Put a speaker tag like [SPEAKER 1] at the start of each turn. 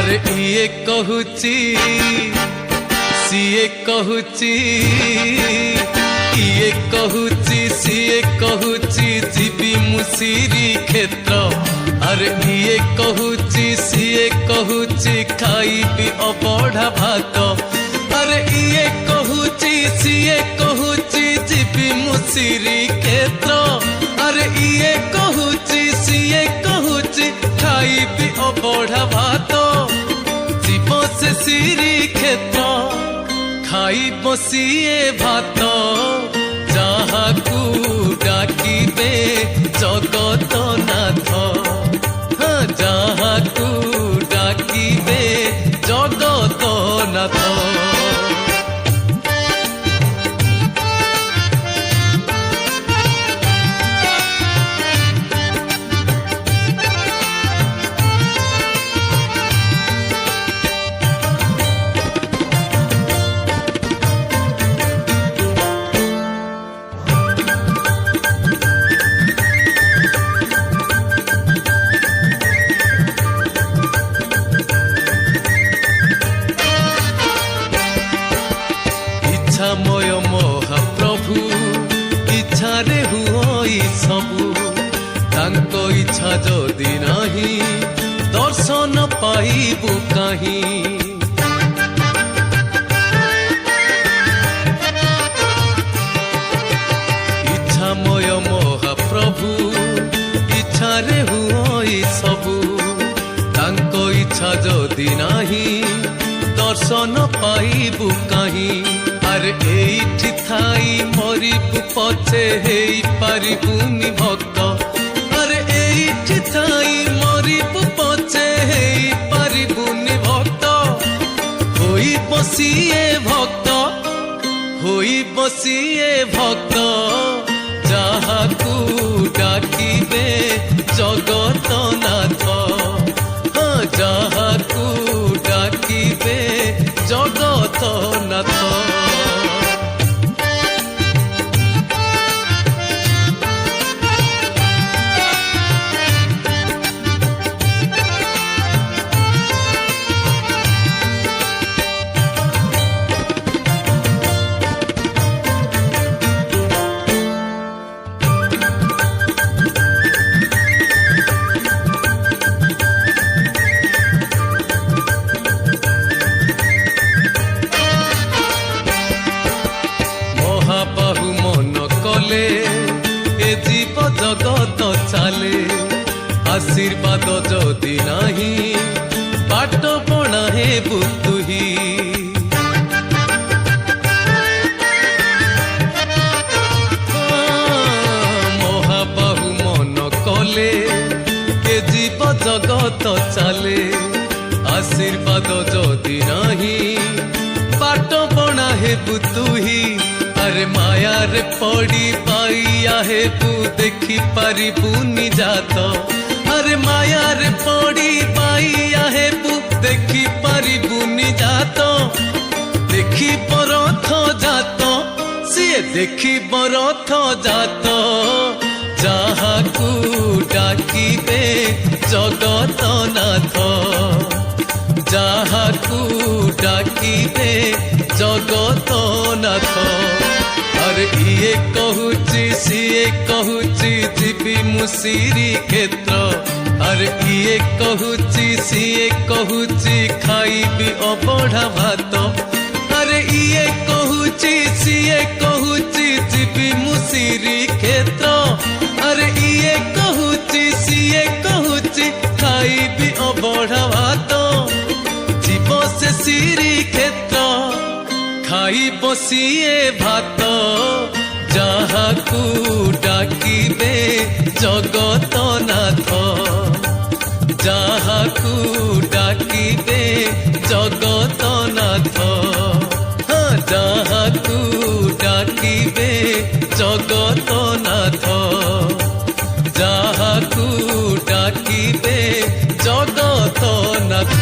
[SPEAKER 1] अरे ये कहूची सीए कहूची ये कहूची सीए कहूची जीवी मुसीरी क्षेत्र। अरे ये कहूची सीए कहूची खाइबी अबढ़ा भात। अरे ये कहूची सीए कहूची जीवी मुसीरी क्षेत्र। अरे ये कहूची सीए कहूची खाइबी अबढ़ा भात। जीव से सीरी क्षेत्र खाई बसिए भात। जहाकू डाकिबे जगत नाथ। हाँ जहाकू डाकिबे जगत नाथ। इच्छामय महाप्रभु इच्छारे हुई सबू। तांको इच्छा जदि नाही दर्शन पाइबु कहीं। इच्छामय महाप्रभु इच्छारे हुई सबू। तांको इच्छा जदि नाही दर्शन पाइबु कहीं। अरे एठी थाई मरिबु पछे हेई पारिबुनी भक्त। अरे एठी थाई मरिबु पछे हेई पारिबुनी भक्त। होई बसिए भक्त होई बसिए भक्त। जहाकू डाकिबे जगत नाथ। हाँ जहाकू डाकिबे जगत नाथ। महाबाहु मन कले ए जीव जगत चाले। आशीर्वाद जदि नाही बाट बणा हेबु तुही। महाबाहु मन कले ए जीव जगत चाले। आशीर्वाद जदि नाही बाट बणा हेबु तुही। अरे माया रे पड़ी पाइया हेबु देखी पारिबुनी जात। अरे माया रे पड़ी पाइया हेबु देखी पारिबुनी जात। देखी बरथ जात सिए देखी बरथ जात। जहाकू डाकिबे जगत नाथ। जहाकू डाकिबे जगत नाथ। अरे ये कहूची सीए कहूची जीवी मुसीरी क्षेत्र। अरे ये कहूची सीए कहूची खाइबी अबढ़ा भात। अरे ये कहूची सीए कहूची जीवी मुसीरी क्षेत्र। अरे ये कहूची सीए कहूची खाइबी अबढ़ा भात। जीव से सीरी क्षेत्र खाई बसिए भात। जहाकू डाकिबे जगत नाथ। जहाकू डाकिबे जगत नाथ। हाँ जहाकू डाकिबे जगत नाथ। जहाकू डाकिबे जगत नाथ।